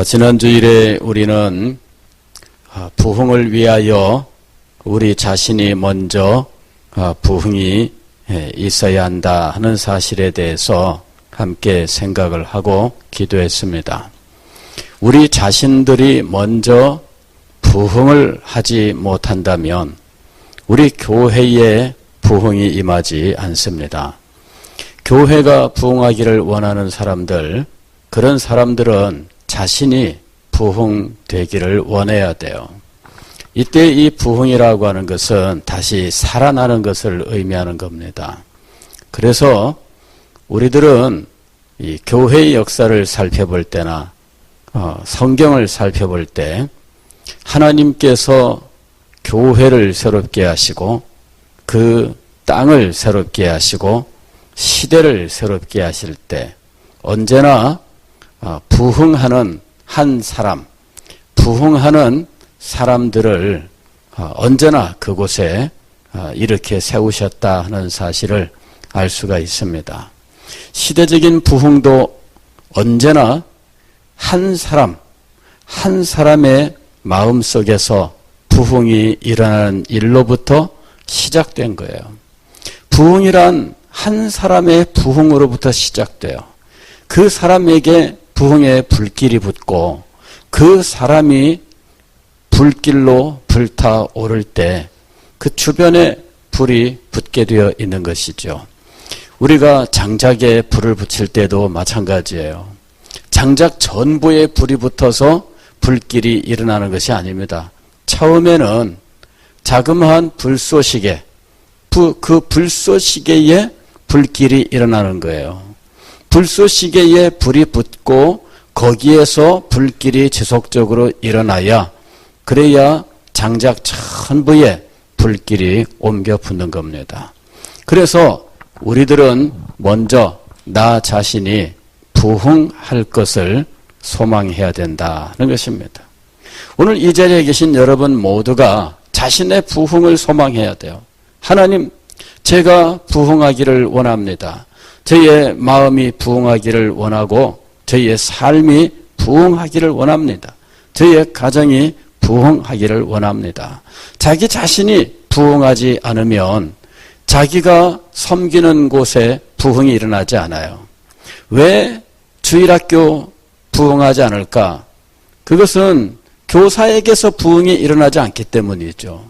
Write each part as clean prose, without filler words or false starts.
지난주일에 우리는 부흥을 위하여 우리 자신이 먼저 부흥이 있어야 한다 하는 사실에 대해서 함께 생각을 하고 기도했습니다. 우리 자신들이 먼저 부흥을 하지 못한다면 우리 교회에 부흥이 임하지 않습니다. 교회가 부흥하기를 원하는 사람들, 그런 사람들은 자신이 부흥되기를 원해야 돼요. 이때 이 부흥이라고 하는 것은 다시 살아나는 것을 의미하는 겁니다. 그래서 우리들은 이 교회의 역사를 살펴볼 때나 성경을 살펴볼 때 하나님께서 교회를 새롭게 하시고 그 땅을 새롭게 하시고 시대를 새롭게 하실 때 언제나 부흥하는 한 사람, 부흥하는 사람들을 언제나 그곳에 이렇게 세우셨다 하는 사실을 알 수가 있습니다. 시대적인 부흥도 언제나 한 사람, 한 사람의 마음속에서 부흥이 일어나는 일로부터 시작된 거예요. 부흥이란 한 사람의 부흥으로부터 시작돼요. 그 사람에게 부흥의 불길이 붙고 그 사람이 불길로 불타오를 때 그 주변에 불이 붙게 되어 있는 것이죠. 우리가 장작에 불을 붙일 때도 마찬가지예요. 장작 전부에 불이 붙어서 불길이 일어나는 것이 아닙니다. 처음에는 자그마한 불쏘시개, 그 불쏘시개에 불길이 일어나는 거예요. 불쏘시개에 불이 붙고 거기에서 불길이 지속적으로 일어나야 그래야 장작 전부에 불길이 옮겨 붙는 겁니다. 그래서 우리들은 먼저 나 자신이 부흥할 것을 소망해야 된다는 것입니다. 오늘 이 자리에 계신 여러분 모두가 자신의 부흥을 소망해야 돼요. 하나님, 제가 부흥하기를 원합니다. 저희의 마음이 부흥하기를 원하고 저희의 삶이 부흥하기를 원합니다. 저희의 가정이 부흥하기를 원합니다. 자기 자신이 부흥하지 않으면 자기가 섬기는 곳에 부흥이 일어나지 않아요. 왜 주일학교 부흥하지 않을까? 그것은 교사에게서 부흥이 일어나지 않기 때문이죠.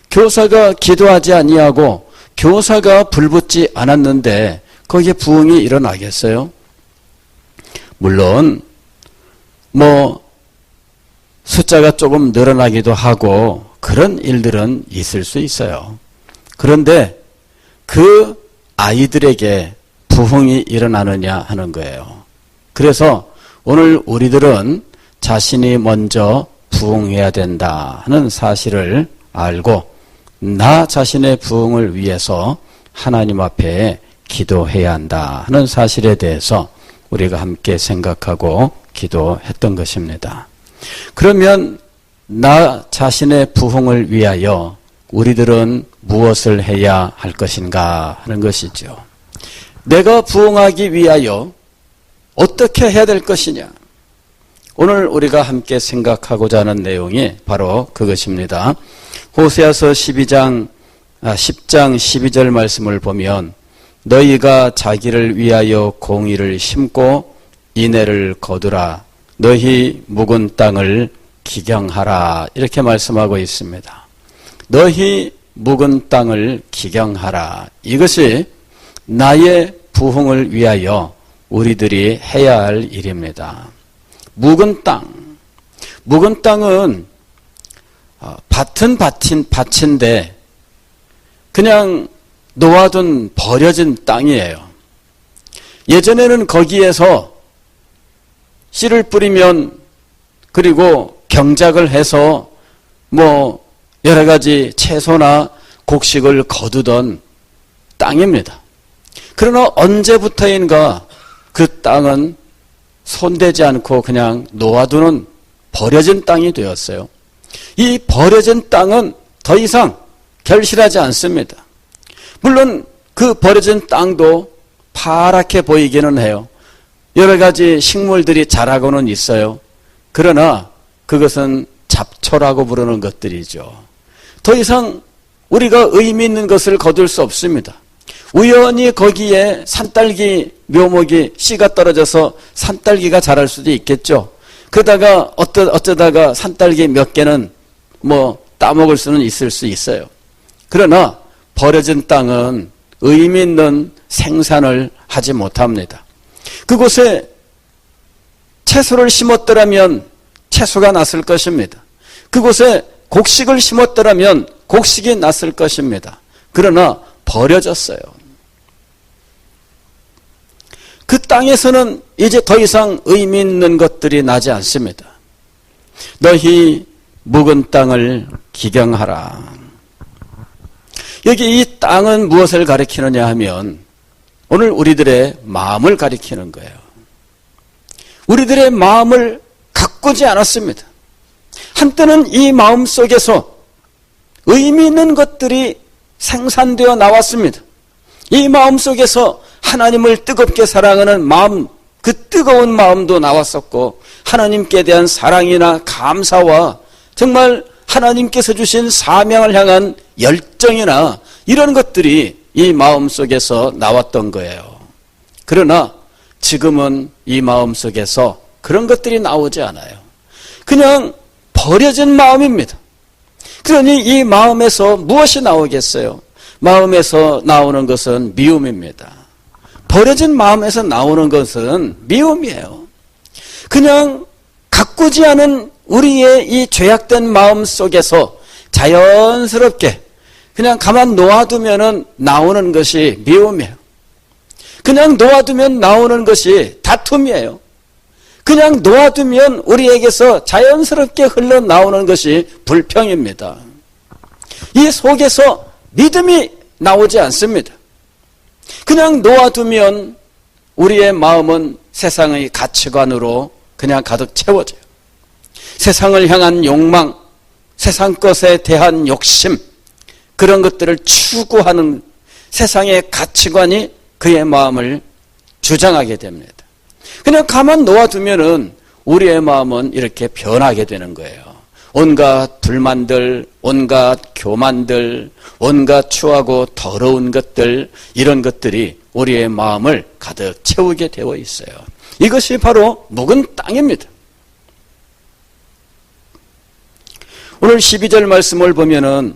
교사가 기도하지 아니하고 교사가 불붙지 않았는데 거기에 부흥이 일어나겠어요? 물론 숫자가 조금 늘어나기도 하고 그런 일들은 있을 수 있어요. 그런데 그 아이들에게 부흥이 일어나느냐 하는 거예요. 그래서 오늘 우리들은 자신이 먼저 부흥해야 된다 하는 사실을 알고 나 자신의 부흥을 위해서 하나님 앞에 기도해야 한다 하는 사실에 대해서 우리가 함께 생각하고 기도했던 것입니다. 그러면 나 자신의 부흥을 위하여 우리들은 무엇을 해야 할 것인가 하는 것이죠. 내가 부흥하기 위하여 어떻게 해야 될 것이냐. 오늘 우리가 함께 생각하고자 하는 내용이 바로 그것입니다. 호세아서 10장 12절 말씀을 보면 너희가 자기를 위하여 공의를 심고 인애를 거두라. 너희 묵은 땅을 기경하라. 이렇게 말씀하고 있습니다. 너희 묵은 땅을 기경하라. 이것이 나의 부흥을 위하여 우리들이 해야 할 일입니다. 묵은 땅. 묵은 땅은 밭은 밭인데 그냥 놓아둔 버려진 땅이에요. 예전에는 거기에서 씨를 뿌리면 그리고 경작을 해서 여러 가지 채소나 곡식을 거두던 땅입니다. 그러나 언제부터인가 그 땅은 손대지 않고 그냥 놓아두는 버려진 땅이 되었어요. 이 버려진 땅은 더 이상 결실하지 않습니다. 물론 그 버려진 땅도 파랗게 보이기는 해요. 여러 가지 식물들이 자라고는 있어요. 그러나 그것은 잡초라고 부르는 것들이죠. 더 이상 우리가 의미 있는 것을 거둘 수 없습니다. 우연히 거기에 산딸기 묘목이 씨가 떨어져서 산딸기가 자랄 수도 있겠죠. 그러다가 어쩌다가 산딸기 몇 개는 따먹을 수는 있을 수 있어요. 그러나 버려진 땅은 의미 있는 생산을 하지 못합니다. 그곳에 채소를 심었더라면 채소가 났을 것입니다. 그곳에 곡식을 심었더라면 곡식이 났을 것입니다. 그러나 버려졌어요. 그 땅에서는 이제 더 이상 의미 있는 것들이 나지 않습니다. 너희 묵은 땅을 기경하라. 여기 이 땅은 무엇을 가리키느냐 하면 오늘 우리들의 마음을 가리키는 거예요. 우리들의 마음을 가꾸지 않았습니다. 한때는 이 마음 속에서 의미 있는 것들이 생산되어 나왔습니다. 이 마음 속에서 하나님을 뜨겁게 사랑하는 마음, 그 뜨거운 마음도 나왔었고 하나님께 대한 사랑이나 감사와 정말 하나님께서 주신 사명을 향한 열정이나 이런 것들이 이 마음 속에서 나왔던 거예요. 그러나 지금은 이 마음 속에서 그런 것들이 나오지 않아요. 그냥 버려진 마음입니다. 그러니 이 마음에서 무엇이 나오겠어요? 마음에서 나오는 것은 미움입니다. 버려진 마음에서 나오는 것은 미움이에요. 그냥 가꾸지 않은 우리의 이 죄악된 마음 속에서 자연스럽게 그냥 가만 놓아두면 나오는 것이 미움이에요. 그냥 놓아두면 나오는 것이 다툼이에요. 그냥 놓아두면 우리에게서 자연스럽게 흘러나오는 것이 불평입니다. 이 속에서 믿음이 나오지 않습니다. 그냥 놓아두면 우리의 마음은 세상의 가치관으로 그냥 가득 채워져요. 세상을 향한 욕망, 세상 것에 대한 욕심, 그런 것들을 추구하는 세상의 가치관이 그의 마음을 주장하게 됩니다. 그냥 가만 놓아두면은 우리의 마음은 이렇게 변하게 되는 거예요. 온갖 불만들, 온갖 교만들, 온갖 추하고 더러운 것들, 이런 것들이 우리의 마음을 가득 채우게 되어 있어요. 이것이 바로 묵은 땅입니다. 오늘 12절 말씀을 보면은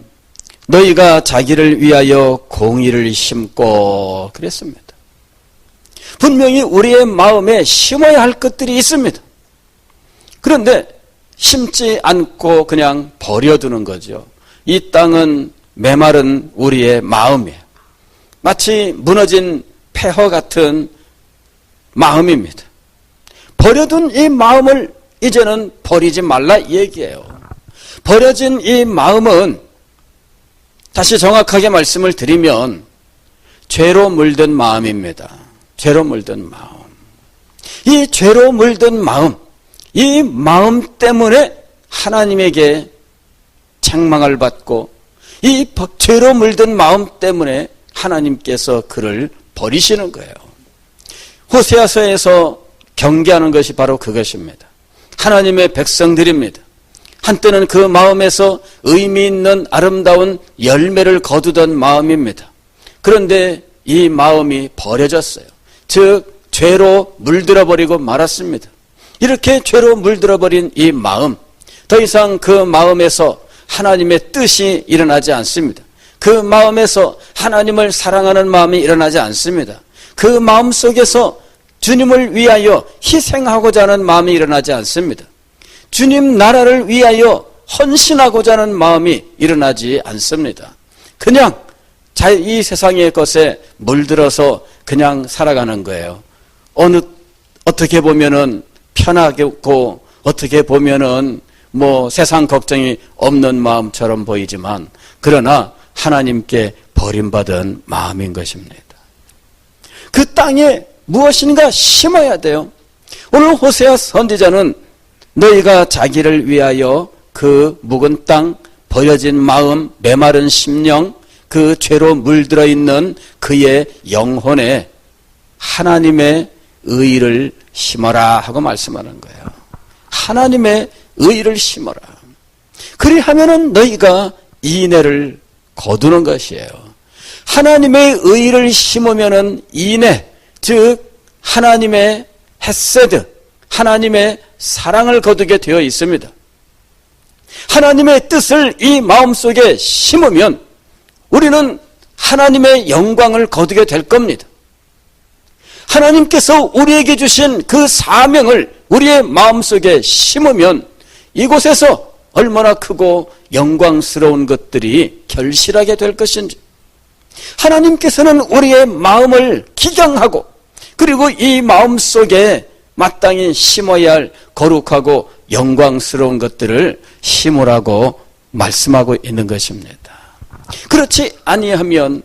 너희가 자기를 위하여 공의를 심고 그랬습니다. 분명히 우리의 마음에 심어야 할 것들이 있습니다. 그런데 심지 않고 그냥 버려두는 거죠. 이 땅은 메마른 우리의 마음이에요. 마치 무너진 폐허 같은 마음입니다. 버려둔 이 마음을 이제는 버리지 말라 이 얘기예요. 버려진 이 마음은 다시 정확하게 말씀을 드리면 죄로 물든 마음입니다. 죄로 물든 마음. 이 죄로 물든 마음, 이 마음 때문에 하나님에게 책망을 받고 이 죄로 물든 마음 때문에 하나님께서 그를 버리시는 거예요. 호세아서에서 경계하는 것이 바로 그것입니다. 하나님의 백성들입니다. 한때는 그 마음에서 의미 있는 아름다운 열매를 거두던 마음입니다. 그런데 이 마음이 버려졌어요. 즉 죄로 물들어 버리고 말았습니다. 이렇게 죄로 물들어 버린 이 마음, 더 이상 그 마음에서 하나님의 뜻이 일어나지 않습니다. 그 마음에서 하나님을 사랑하는 마음이 일어나지 않습니다. 그 마음 속에서 주님을 위하여 희생하고자 하는 마음이 일어나지 않습니다. 주님 나라를 위하여 헌신하고자 하는 마음이 일어나지 않습니다. 그냥 이 세상의 것에 물들어서 그냥 살아가는 거예요. 어떻게 보면은 편하고 어떻게 보면은 세상 걱정이 없는 마음처럼 보이지만 그러나 하나님께 버림받은 마음인 것입니다. 그 땅에 무엇인가 심어야 돼요. 오늘 호세아 선지자는 너희가 자기를 위하여 그 묵은 땅, 버려진 마음, 메마른 심령, 그 죄로 물들어 있는 그의 영혼에 하나님의 의를 심어라 하고 말씀하는 거예요. 하나님의 의를 심어라. 그리하면은 너희가 인애를 거두는 것이에요. 하나님의 의를 심으면은 인애, 즉 하나님의 헤세드, 하나님의 사랑을 거두게 되어 있습니다. 하나님의 뜻을 이 마음속에 심으면 우리는 하나님의 영광을 거두게 될 겁니다. 하나님께서 우리에게 주신 그 사명을 우리의 마음속에 심으면 이곳에서 얼마나 크고 영광스러운 것들이 결실하게 될 것인지, 하나님께서는 우리의 마음을 기경하고 그리고 이 마음속에 마땅히 심어야 할 거룩하고 영광스러운 것들을 심으라고 말씀하고 있는 것입니다. 그렇지 아니하면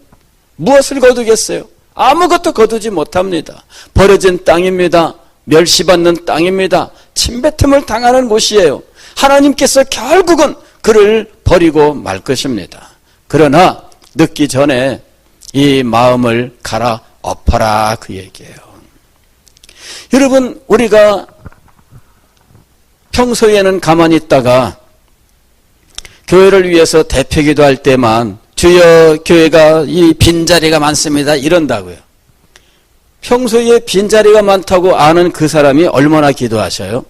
무엇을 거두겠어요? 아무것도 거두지 못합니다. 버려진 땅입니다. 멸시받는 땅입니다. 침뱉음을 당하는 곳이에요. 하나님께서 결국은 그를 버리고 말 것입니다. 그러나 늦기 전에 이 마음을 갈아엎어라, 그 얘기예요. 여러분, 우리가 평소에는 가만히 있다가 교회를 위해서 대표기도 할 때만 주여 교회가 이 빈자리가 많습니다 이런다고요. 평소에 빈자리가 많다고 아는 그 사람이 얼마나 기도하셔요?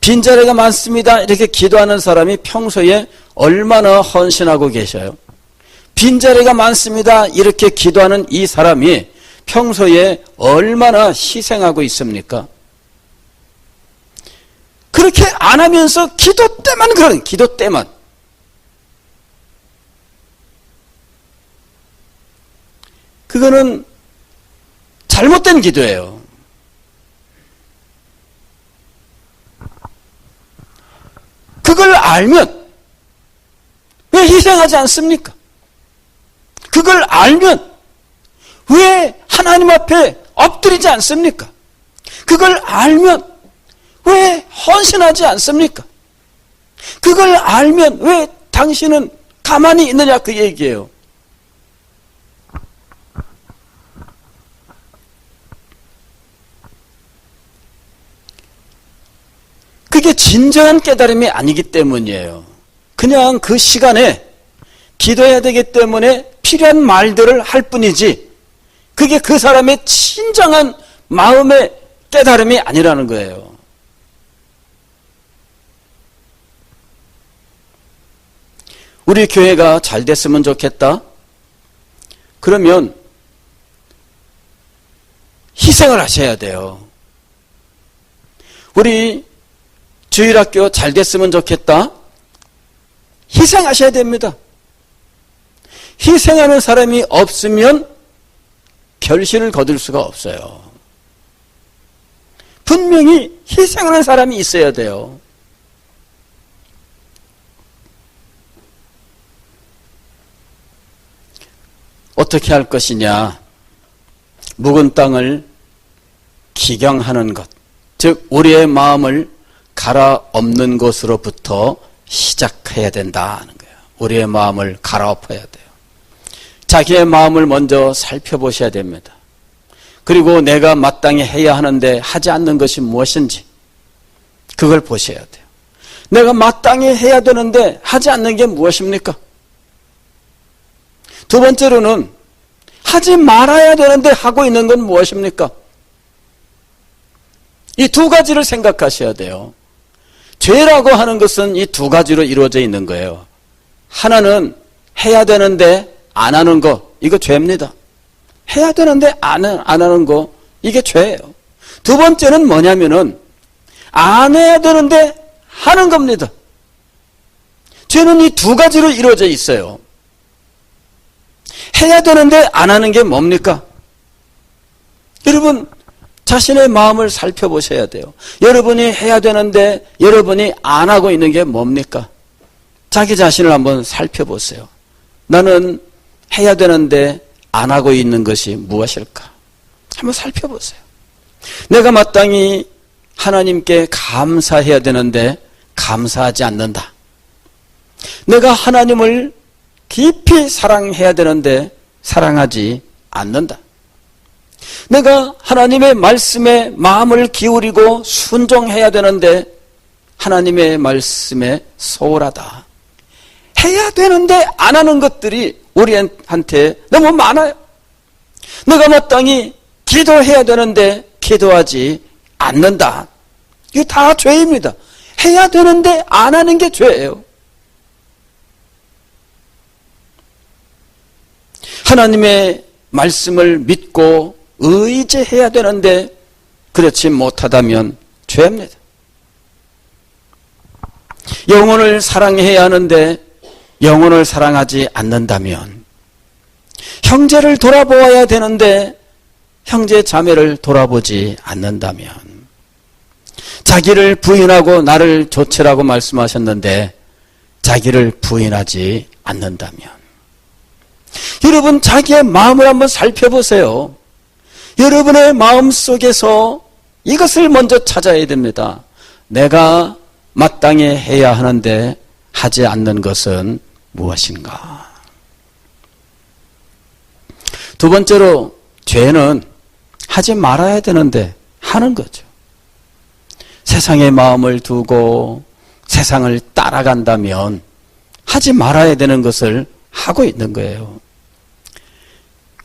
빈자리가 많습니다 이렇게 기도하는 사람이 평소에 얼마나 헌신하고 계셔요? 빈자리가 많습니다 이렇게 기도하는 이 사람이 평소에 얼마나 희생하고 있습니까? 그렇게 안 하면서 기도 때만 그러는, 기도 때만. 그거는 잘못된 기도예요. 그걸 알면 왜 희생하지 않습니까? 그걸 알면 왜 하나님 앞에 엎드리지 않습니까? 그걸 알면 왜 헌신하지 않습니까? 그걸 알면 왜 당신은 가만히 있느냐, 그 얘기예요. 그게 진정한 깨달음이 아니기 때문이에요. 그냥 그 시간에 기도해야 되기 때문에 필요한 말들을 할 뿐이지 그게 그 사람의 진정한 마음의 깨달음이 아니라는 거예요. 우리 교회가 잘 됐으면 좋겠다? 그러면 희생을 하셔야 돼요. 우리 주일학교 잘 됐으면 좋겠다? 희생하셔야 됩니다. 희생하는 사람이 없으면 결실을 거둘 수가 없어요. 분명히 희생하는 사람이 있어야 돼요. 어떻게 할 것이냐? 묵은 땅을 기경하는 것, 즉 우리의 마음을 갈아엎는 것으로부터 시작해야 된다는 거예요. 우리의 마음을 갈아엎어야 돼요. 자기의 마음을 먼저 살펴보셔야 됩니다. 그리고 내가 마땅히 해야 하는데 하지 않는 것이 무엇인지 그걸 보셔야 돼요. 내가 마땅히 해야 되는데 하지 않는 게 무엇입니까? 두 번째로는 하지 말아야 되는데 하고 있는 건 무엇입니까? 이 두 가지를 생각하셔야 돼요. 죄라고 하는 것은 이 두 가지로 이루어져 있는 거예요. 하나는 해야 되는데 안 하는 거, 이거 죄입니다. 해야 되는데 안 하는 거, 이게 죄예요. 두 번째는 뭐냐면은 안 해야 되는데 하는 겁니다. 죄는 이 두 가지로 이루어져 있어요. 해야 되는데 안 하는 게 뭡니까? 여러분, 자신의 마음을 살펴보셔야 돼요. 여러분이 해야 되는데 여러분이 안 하고 있는 게 뭡니까? 자기 자신을 한번 살펴보세요. 나는 해야 되는데 안 하고 있는 것이 무엇일까? 한번 살펴보세요. 내가 마땅히 하나님께 감사해야 되는데 감사하지 않는다. 내가 하나님을 깊이 사랑해야 되는데 사랑하지 않는다. 내가 하나님의 말씀에 마음을 기울이고 순종해야 되는데 하나님의 말씀에 소홀하다. 해야 되는데 안 하는 것들이 우리한테 너무 많아요. 내가 마땅히 기도해야 되는데 기도하지 않는다. 이게 다 죄입니다. 해야 되는데 안 하는 게 죄예요. 하나님의 말씀을 믿고 의지해야 되는데 그렇지 못하다면 죄입니다. 영혼을 사랑해야 하는데 영혼을 사랑하지 않는다면, 형제를 돌아보아야 되는데 형제 자매를 돌아보지 않는다면, 자기를 부인하고 나를 조치라고 말씀하셨는데 자기를 부인하지 않는다면, 여러분 자기의 마음을 한번 살펴보세요. 여러분의 마음 속에서 이것을 먼저 찾아야 됩니다. 내가 마땅히 해야 하는데 하지 않는 것은 무엇인가? 두 번째로, 죄는 하지 말아야 되는데 하는 거죠. 세상의 마음을 두고 세상을 따라간다면 하지 말아야 되는 것을 하고 있는 거예요.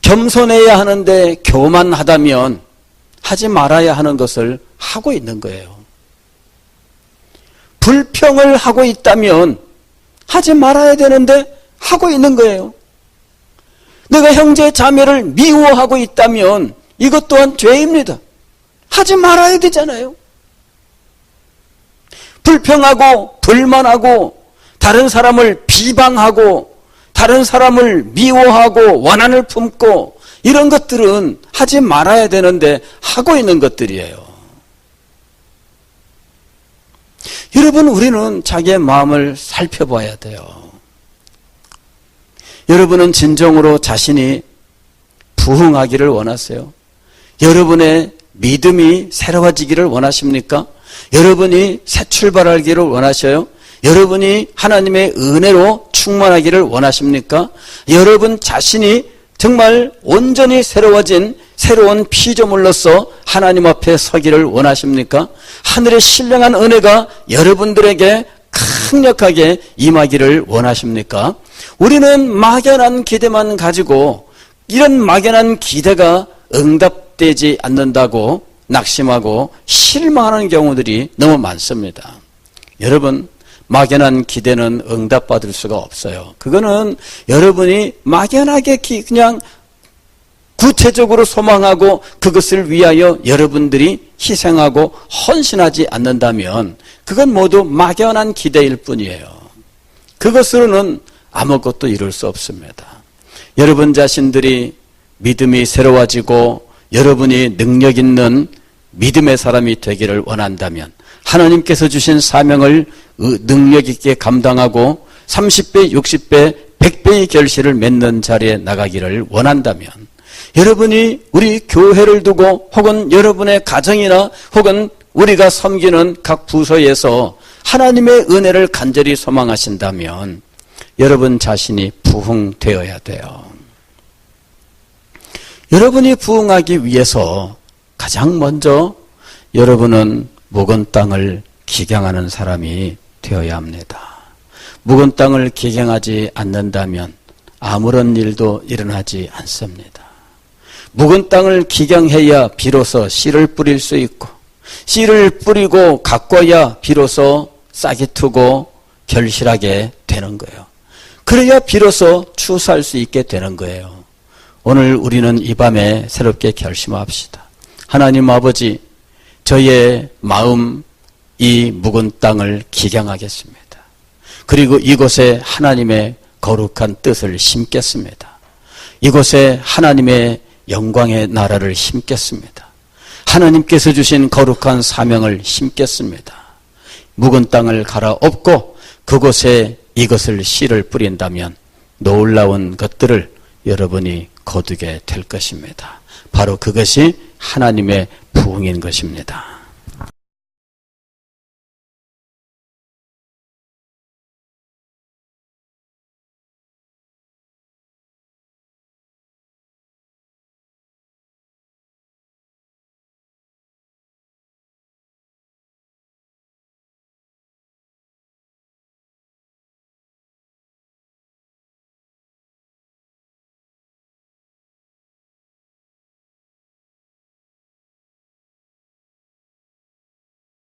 겸손해야 하는데 교만하다면 하지 말아야 하는 것을 하고 있는 거예요. 불평을 하고 있다면 하지 말아야 되는데 하고 있는 거예요. 내가 형제 자매를 미워하고 있다면 이것 또한 죄입니다. 하지 말아야 되잖아요. 불평하고 불만하고 다른 사람을 비방하고 다른 사람을 미워하고 원한을 품고 이런 것들은 하지 말아야 되는데 하고 있는 것들이에요. 여러분, 우리는 자기의 마음을 살펴봐야 돼요. 여러분은 진정으로 자신이 부흥하기를 원하세요? 여러분의 믿음이 새로워지기를 원하십니까? 여러분이 새 출발하기를 원하셔요? 여러분이 하나님의 은혜로 충만하기를 원하십니까? 여러분 자신이 정말 온전히 새로워진 새로운 피조물로서 하나님 앞에 서기를 원하십니까? 하늘의 신령한 은혜가 여러분들에게 강력하게 임하기를 원하십니까? 우리는 막연한 기대만 가지고 이런 막연한 기대가 응답되지 않는다고 낙심하고 실망하는 경우들이 너무 많습니다. 여러분, 막연한 기대는 응답받을 수가 없어요. 그거는 여러분이 막연하게 그냥 구체적으로 소망하고 그것을 위하여 여러분들이 희생하고 헌신하지 않는다면 그건 모두 막연한 기대일 뿐이에요. 그것으로는 아무것도 이룰 수 없습니다. 여러분 자신들이 믿음이 새로워지고 여러분이 능력 있는 믿음의 사람이 되기를 원한다면 하나님께서 주신 사명을 능력 있게 감당하고 30배, 60배, 100배의 결실을 맺는 자리에 나가기를 원한다면 여러분이 우리 교회를 두고 혹은 여러분의 가정이나 혹은 우리가 섬기는 각 부서에서 하나님의 은혜를 간절히 소망하신다면 여러분 자신이 부흥되어야 돼요. 여러분이 부흥하기 위해서 가장 먼저 여러분은 묵은 땅을 기경하는 사람이 되어야 합니다. 묵은 땅을 기경하지 않는다면 아무런 일도 일어나지 않습니다. 묵은 땅을 기경해야 비로소 씨를 뿌릴 수 있고 씨를 뿌리고 가꿔야 비로소 싹이 트고 결실하게 되는 거예요. 그래야 비로소 추수할 수 있게 되는 거예요. 오늘 우리는 이 밤에 새롭게 결심합시다. 하나님 아버지, 저의 마음 이 묵은 땅을 기경하겠습니다. 그리고 이곳에 하나님의 거룩한 뜻을 심겠습니다. 이곳에 하나님의 영광의 나라를 심겠습니다. 하나님께서 주신 거룩한 사명을 심겠습니다. 묵은 땅을 갈아엎고 그곳에 이것을 씨를 뿌린다면 놀라운 것들을 여러분이 거두게 될 것입니다. 바로 그것이 하나님의 부흥인 것입니다.